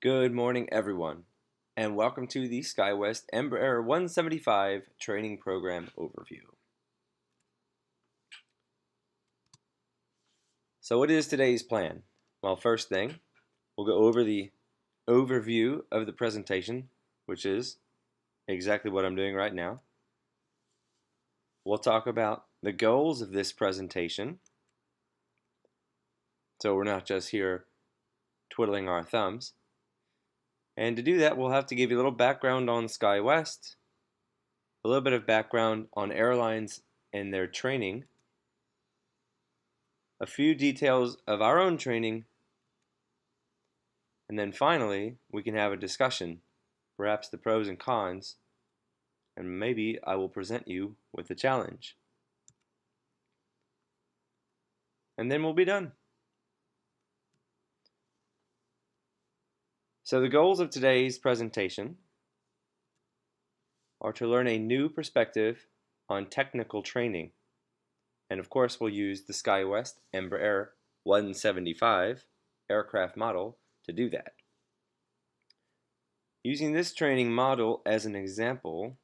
Good morning, everyone, and welcome to the SkyWest Embraer 175 Training Program Overview. So what is today's plan? Well, first thing, we'll go over the overview of the presentation, which is exactly what I'm doing right now. We'll talk about the goals of this presentation, so we're not just here twiddling our thumbs. And to do that, we'll have to give you a little background on SkyWest, a little bit of background on airlines and their training, a few details of our own training, and then finally we can have a discussion, perhaps the pros and cons, and maybe I will present you with a challenge. And then we'll be done. So the goals of today's presentation are to learn a new perspective on technical training. And of course we'll use the SkyWest Embraer 175 aircraft model to do that. Using this training model as an example,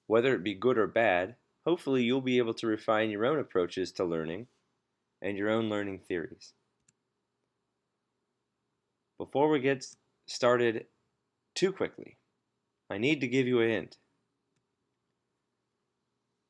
whether it be good or bad, hopefully you'll be able to refine your own approaches to learning and your own learning theories. Before we get started too quickly, I need to give you a hint.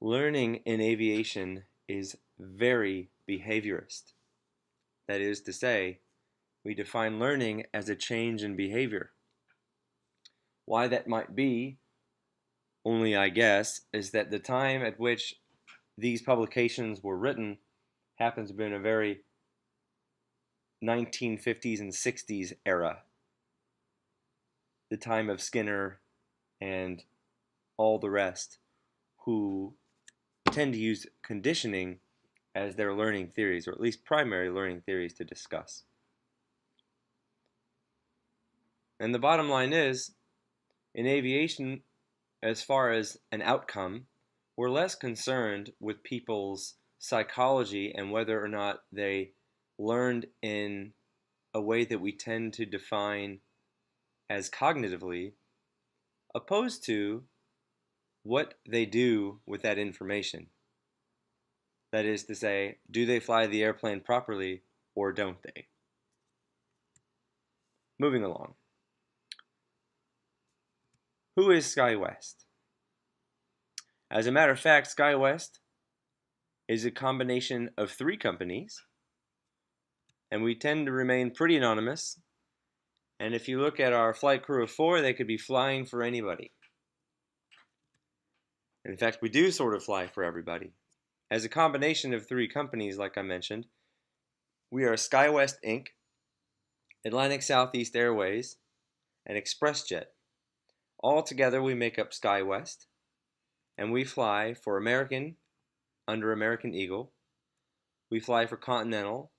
Learning in aviation is very behaviorist. That is to say, we define learning as a change in behavior. Why that might be, only I guess, is that the time at which these publications were written happens to be in a very 1950s and 60s era, the time of Skinner and all the rest, who tend to use conditioning as their learning theories, or at least primary learning theories to discuss. And the bottom line is, in aviation, as far as an outcome, we're less concerned with people's psychology and whether or not they learned in a way that we tend to define as cognitively, opposed to what they do with that information. That is to say, do they fly the airplane properly or don't they? Moving along. Who is SkyWest? As a matter of fact, SkyWest is a combination of 3 companies, and we tend to remain pretty anonymous. And if you look at our flight crew of 4, they could be flying for anybody. In fact, we do sort of fly for everybody. As a combination of 3 companies, like I mentioned, we are SkyWest Inc., Atlantic Southeast Airways, and ExpressJet. All together we make up SkyWest, and we fly for American under American Eagle. We fly for Continental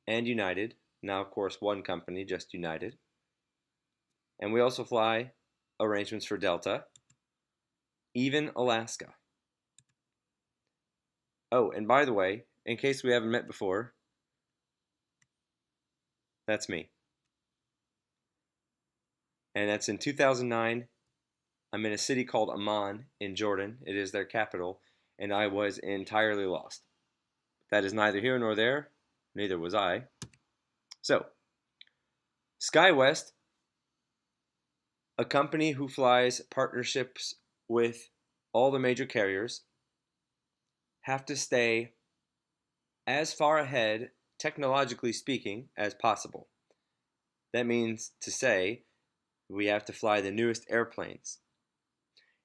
and United, now of course one company, just United. And we also fly arrangements for Delta, even Alaska. Oh, and by the way, in case we haven't met before, that's me. And that's in 2009. I'm in a city called Amman in Jordan. It is their capital, and I was entirely lost. That is neither here nor there. Neither was I. So, SkyWest, a company who flies partnerships with all the major carriers, have to stay as far ahead, technologically speaking, as possible. That means to say we have to fly the newest airplanes.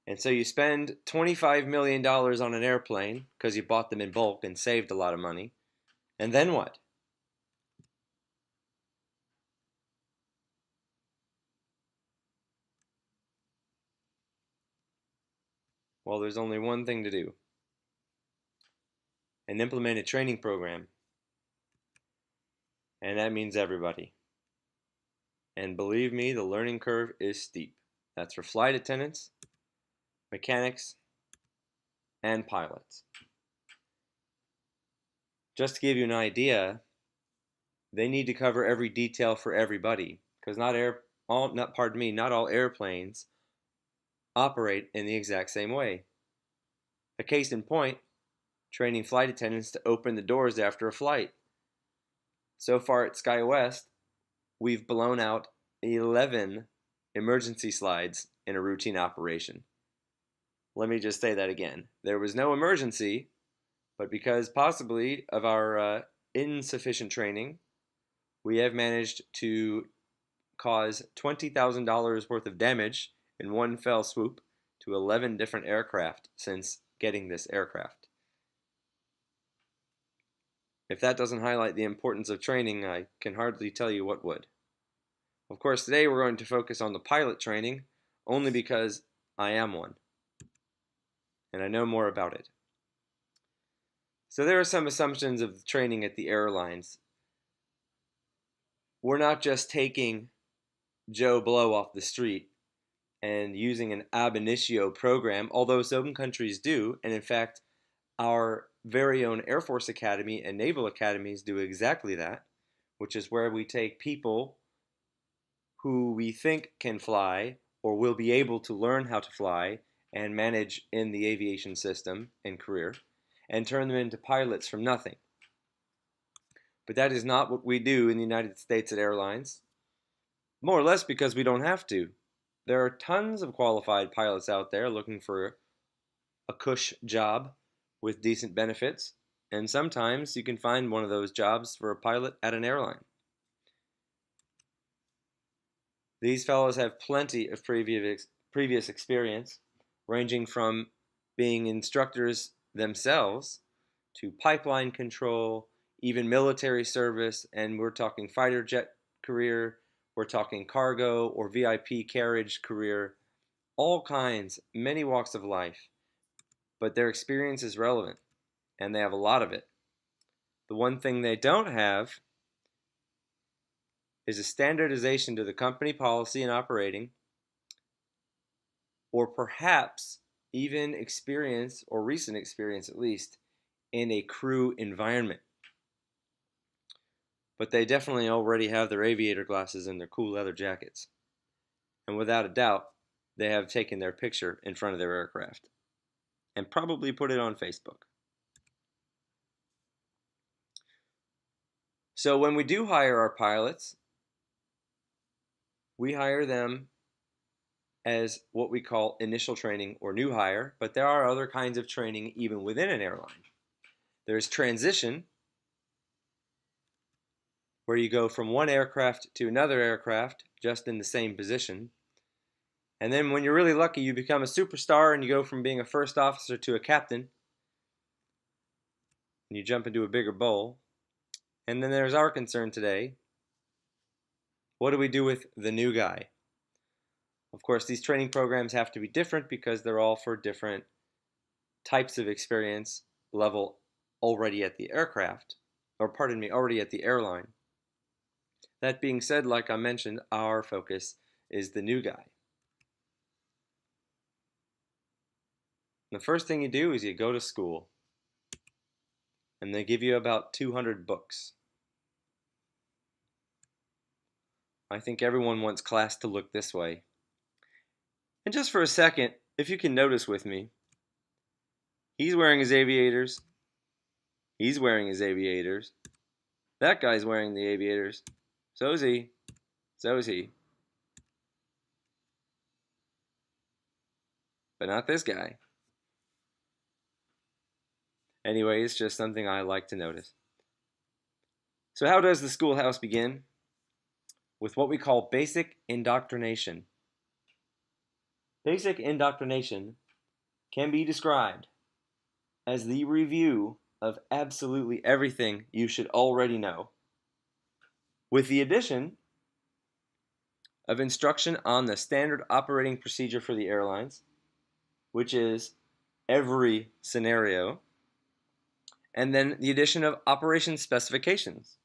And so you spend $25 million on an airplane because you bought them in bulk and saved a lot of money. And then what? Well, there's only one thing to do, and implement a training program. And that means everybody. And believe me, the learning curve is steep. That's for flight attendants, mechanics, and pilots. Just to give you an idea, they need to cover every detail for everybody. because not all airplanes operate in the exact same way. A case in point, training flight attendants to open the doors after a flight. So far at SkyWest, we've blown out 11 emergency slides in a routine operation. Let me just say that again. There was no emergency, but because possibly of our insufficient training, we have managed to cause $20,000 worth of damage in one fell swoop to 11 different aircraft since getting this aircraft. If that doesn't highlight the importance of training, I can hardly tell you what would. Of course, today we're going to focus on the pilot training, only because I am one, and I know more about it. So there are some assumptions of training at the airlines. We're not just taking Joe Blow off the street and using an ab initio program, although some countries do, and in fact, our very own Air Force Academy and Naval Academies do exactly that, which is where we take people who we think can fly or will be able to learn how to fly and manage in the aviation system and career, and turn them into pilots from nothing. But that is not what we do in the United States at airlines, more or less because we don't have to. There are tons of qualified pilots out there looking for a cush job with decent benefits, and sometimes you can find one of those jobs for a pilot at an airline. These fellows have plenty of previous experience, ranging from being instructors themselves to pipeline control, even military service, and we're talking fighter jet career, we're talking cargo or VIP carriage career, all kinds, many walks of life. But their experience is relevant, and they have a lot of it. The one thing they don't have is a standardization to the company policy and operating, or perhaps even experience, or recent experience at least, in a crew environment. But they definitely already have their aviator glasses and their cool leather jackets. And without a doubt, they have taken their picture in front of their aircraft and probably put it on Facebook. So when we do hire our pilots, we hire them as what we call initial training or new hire, but there are other kinds of training even within an airline. There's transition, where you go from one aircraft to another aircraft just in the same position. And then when you're really lucky, you become a superstar and you go from being a first officer to a captain. And you jump into a bigger bowl. And then there's our concern today. What do we do with the new guy? Of course, these training programs have to be different because they're all for different types of experience level already at the aircraft, already at the airline. That being said, like I mentioned, our focus is the new guy. The first thing you do is you go to school, and they give you about 200 books. I think everyone wants class to look this way. And just for a second, if you can notice with me, he's wearing his aviators. He's wearing his aviators. That guy's wearing the aviators. So is he. So is he. But not this guy. Anyway, it's just something I like to notice. So how does the schoolhouse begin? With what we call basic indoctrination. Basic indoctrination can be described as the review of absolutely everything you should already know, with the addition of instruction on the standard operating procedure for the airlines, which is every scenario, and then the addition of operation specifications,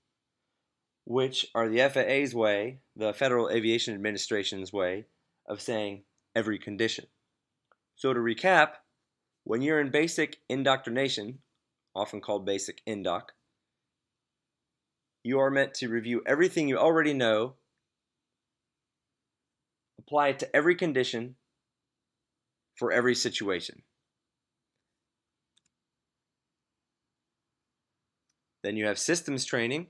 which are the FAA's way, the Federal Aviation Administration's way, of saying every condition. So to recap, when you're in basic indoctrination, often called basic indoc, you are meant to review everything you already know apply it to every condition for every situation. Then you have systems training,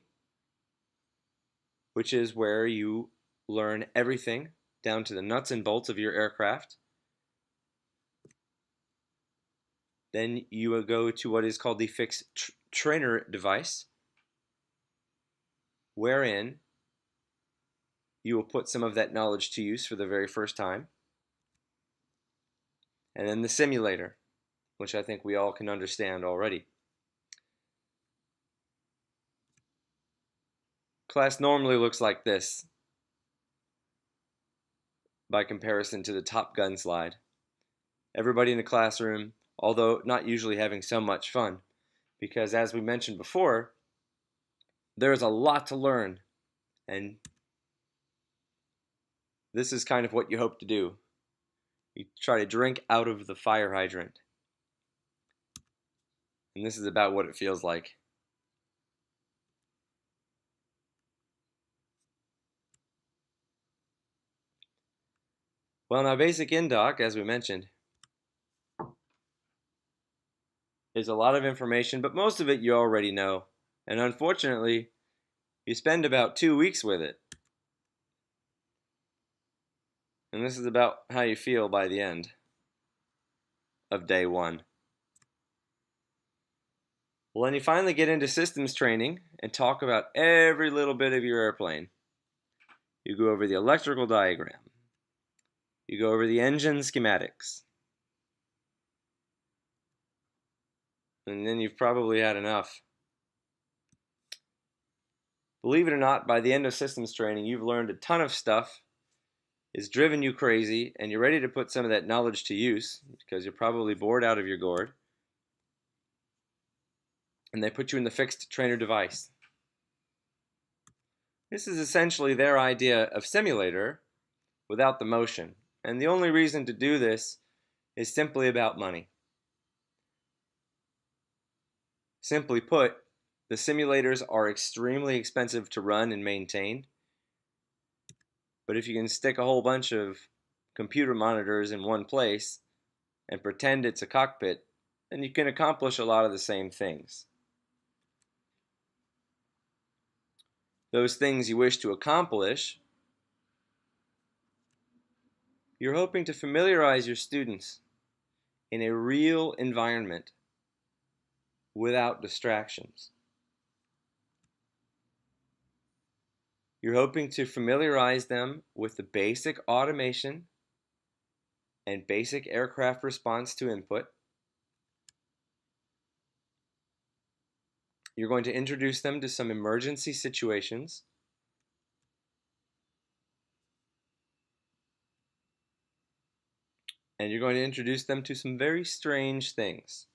which is where you learn everything down to the nuts and bolts of your aircraft. Then you will go to what is called the fixed trainer device, wherein you will put some of that knowledge to use for the very first time. And then the simulator, which I think we all can understand already. Class normally looks like this by comparison to the Top Gun slide. Everybody in the classroom, although not usually having so much fun, because as we mentioned before, there is a lot to learn, and this is kind of what you hope to do. You try to drink out of the fire hydrant. And this is about what it feels like. Well, now basic indoc, as we mentioned, is a lot of information, but most of it you already know. And unfortunately, you spend about 2 weeks with it. And this is about how you feel by the end of day 1. Well, then you finally get into systems training and talk about every little bit of your airplane. You go over the electrical diagram. You go over the engine schematics. And then you've probably had enough. Believe it or not, by the end of systems training, you've learned a ton of stuff, it's driven you crazy, and you're ready to put some of that knowledge to use because you're probably bored out of your gourd. And they put you in the fixed trainer device. This is essentially their idea of simulator without the motion. And the only reason to do this is simply about money. Simply put, the simulators are extremely expensive to run and maintain. But if you can stick a whole bunch of computer monitors in one place and pretend it's a cockpit, then you can accomplish a lot of the same things. Those things you wish to accomplish, you're hoping to familiarize your students in a real environment without distractions. You're hoping to familiarize them with the basic automation and basic aircraft response to input. You're going to introduce them to some emergency situations. And you're going to introduce them to some very strange things.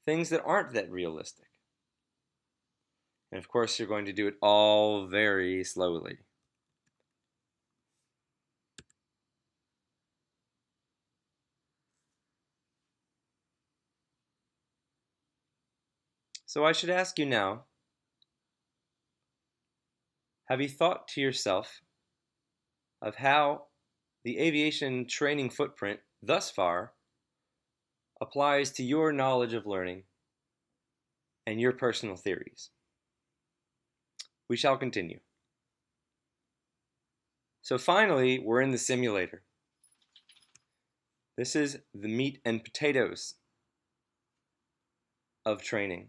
Things that aren't that realistic. And of course, you're going to do it all very slowly. So I should ask you now, have you thought to yourself of how the aviation training footprint thus far applies to your knowledge of learning and your personal theories? We shall continue. So finally, we're in the simulator. This is the meat and potatoes of training.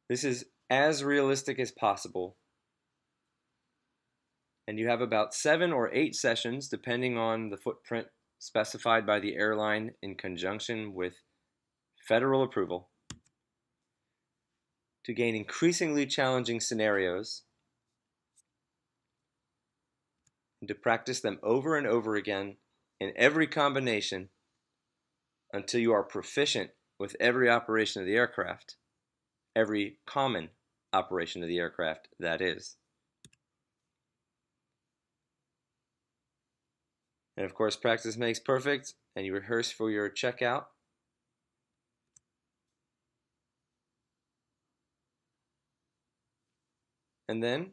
This is as realistic as possible. And you have about 7 or 8 sessions, depending on the footprint specified by the airline in conjunction with federal approval, to gain increasingly challenging scenarios and to practice them over and over again in every combination until you are proficient with every operation of the aircraft, every common operation of the aircraft, that is. And of course, practice makes perfect, and you rehearse for your checkout. And then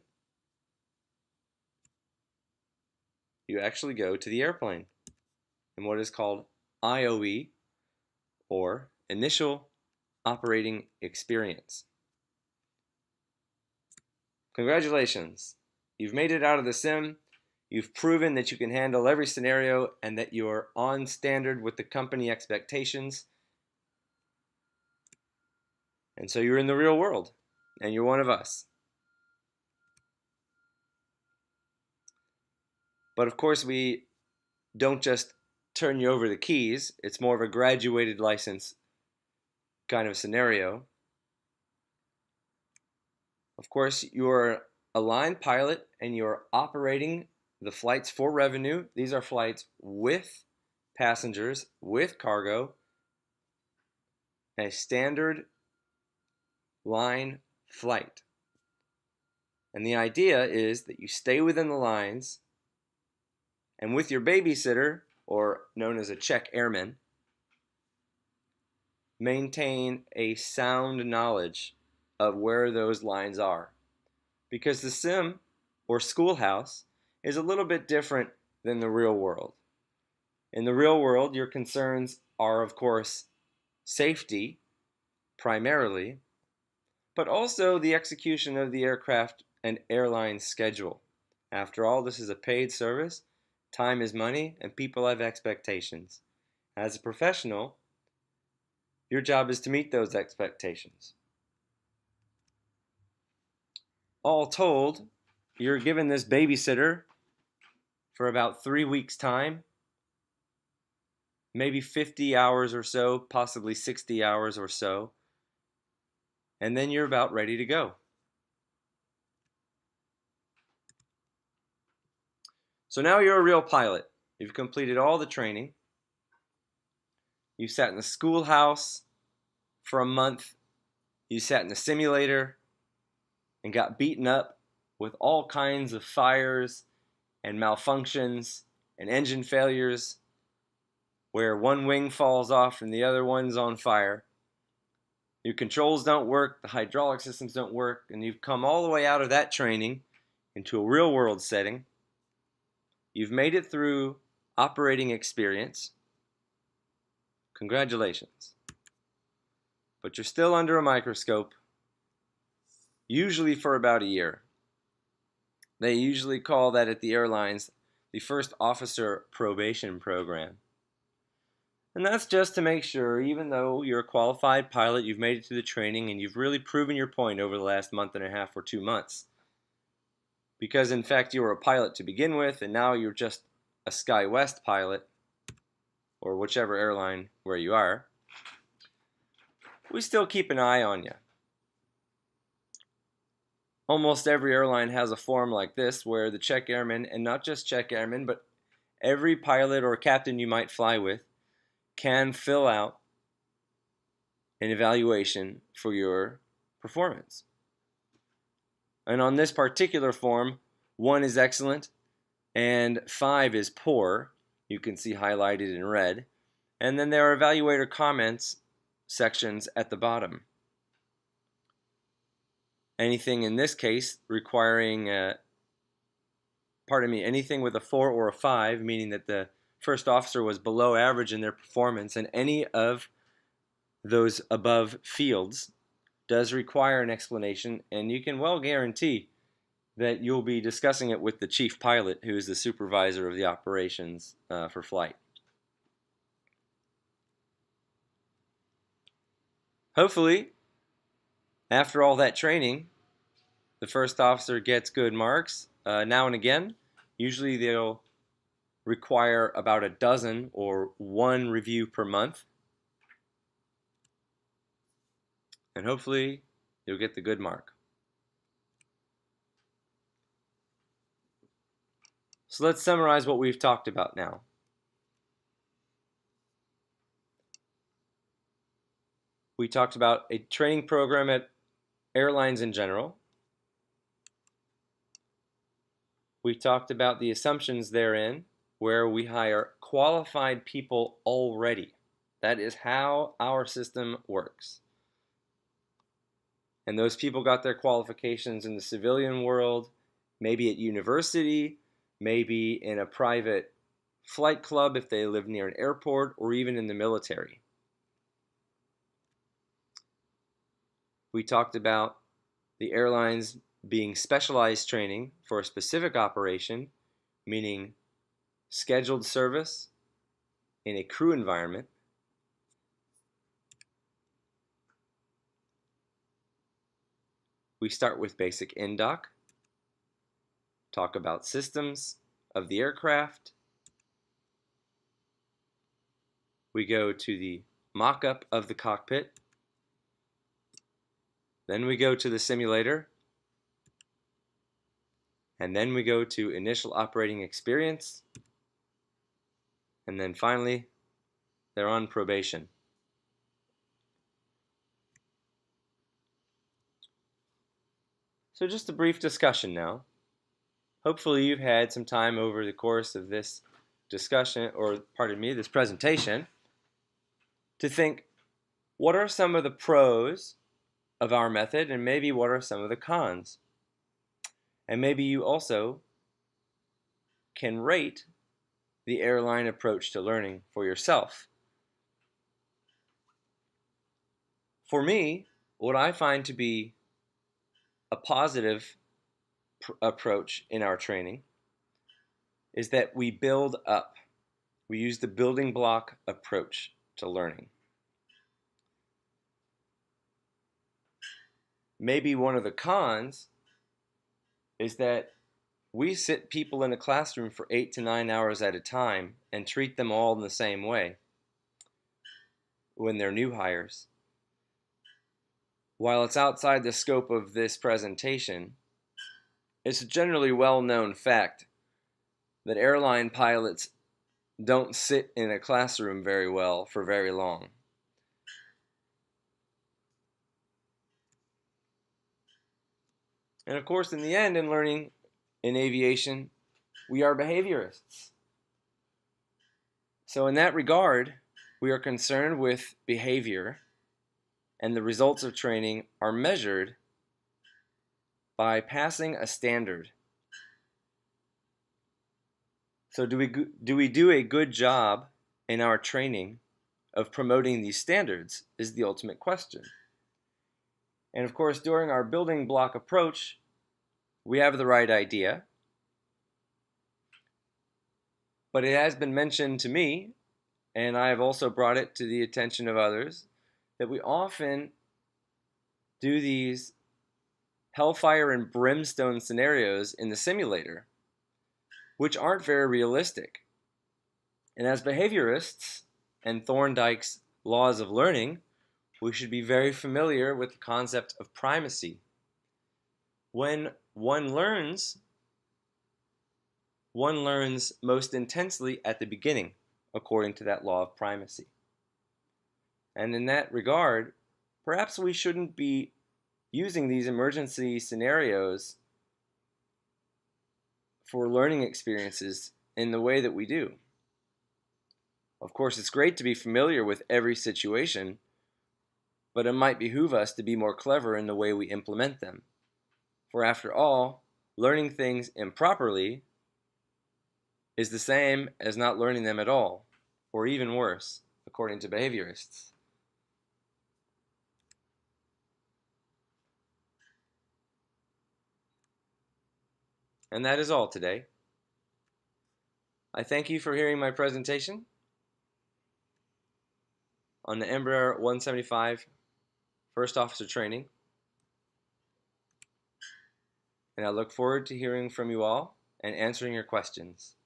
you actually go to the airplane in what is called IOE, or Initial Operating Experience. Congratulations! You've made it out of the sim. You've proven that you can handle every scenario and that you're on standard with the company expectations. And so you're in the real world, and you're one of us. But of course, we don't just turn you over the keys. It's more of a graduated license kind of scenario. Of course, you're a line pilot and you're operating the flights for revenue. These are flights with passengers, with cargo, a standard line flight. And the idea is that you stay within the lines, and with your babysitter, or known as a check airman, maintain a sound knowledge of where those lines are. Because the sim, or schoolhouse, is a little bit different than the real world. In the real world, your concerns are, of course, safety, primarily, but also the execution of the aircraft and airline schedule. After all, this is a paid service, time is money, and people have expectations. As a professional, your job is to meet those expectations. All told, you're given this babysitter for about 3 weeks' time, maybe 50 hours or so, possibly 60 hours or so, and then you're about ready to go. So now you're a real pilot. You've completed all the training. You sat in the schoolhouse for a month. You sat in the simulator and got beaten up with all kinds of fires and malfunctions and engine failures where one wing falls off and the other one's on fire. Your controls don't work, the hydraulic systems don't work, and you've come all the way out of that training into a real world setting. You've made it through operating experience. Congratulations. But you're still under a microscope, usually for about a year. They usually call that at the airlines the first officer probation program. And that's just to make sure, even though you're a qualified pilot, you've made it through the training and you've really proven your point over the last month and a half or 2 months. Because in fact you were a pilot to begin with, and now you're just a SkyWest pilot, or whichever airline where you are, we still keep an eye on you. Almost every airline has a form like this where the check airman, and not just check airman, but every pilot or captain you might fly with, can fill out an evaluation for your performance. And on this particular form, 1 is excellent and 5 is poor. You can see highlighted in red. And then there are evaluator comments sections at the bottom. Anything in this case requiring, anything with a 4 or a 5, meaning that the first officer was below average in their performance, and any of those above fields does require an explanation, and you can well guarantee that you'll be discussing it with the chief pilot, who is the supervisor of the operations for flight. Hopefully, after all that training, the first officer gets good marks. Now and again, usually they'll require about a dozen or 1 review per month. And hopefully, you'll get the good mark. So let's summarize what we've talked about now. We talked about a training program at airlines in general. We talked about the assumptions therein, where we hire qualified people already. That is how our system works. And those people got their qualifications in the civilian world, maybe at university, maybe in a private flight club if they live near an airport, or even in the military. We talked about the airlines being specialized training for a specific operation, meaning scheduled service in a crew environment. We start with basic indoc, talk about systems of the aircraft. We go to the mock-up of the cockpit. Then we go to the simulator. And then we go to initial operating experience. And then finally, they're on probation. So just a brief discussion now. Hopefully you've had some time over the course of this discussion, or pardon me, this presentation, to think, what are some of the pros of our method, and maybe what are some of the cons? And maybe you also can rate the airline approach to learning for yourself. For me, what I find to be a positive approach in our training is that we build up. We use the building block approach to learning. Maybe one of the cons is that we sit people in a classroom for 8 to 9 hours at a time and treat them all in the same way when they're new hires. While it's outside the scope of this presentation, it's a generally well-known fact that airline pilots don't sit in a classroom very well for very long. And of course, in the end, in learning in aviation, we are behaviorists. So in that regard, we are concerned with behavior, and the results of training are measured by passing a standard. So do we do a good job in our training of promoting these standards is the ultimate question. And of course, during our building block approach, we have the right idea. But it has been mentioned to me, and I have also brought it to the attention of others, that we often do these hellfire and brimstone scenarios in the simulator, which aren't very realistic. And as behaviorists and Thorndike's laws of learning, we should be very familiar with the concept of primacy. When one learns most intensely at the beginning, according to that law of primacy. And in that regard, perhaps we shouldn't be using these emergency scenarios for learning experiences in the way that we do. Of course, it's great to be familiar with every situation, but it might behoove us to be more clever in the way we implement them. For after all, learning things improperly is the same as not learning them at all, or even worse, according to behaviorists. And that is all today. I thank you for hearing my presentation on the Embraer 175 First Officer Training. And I look forward to hearing from you all and answering your questions.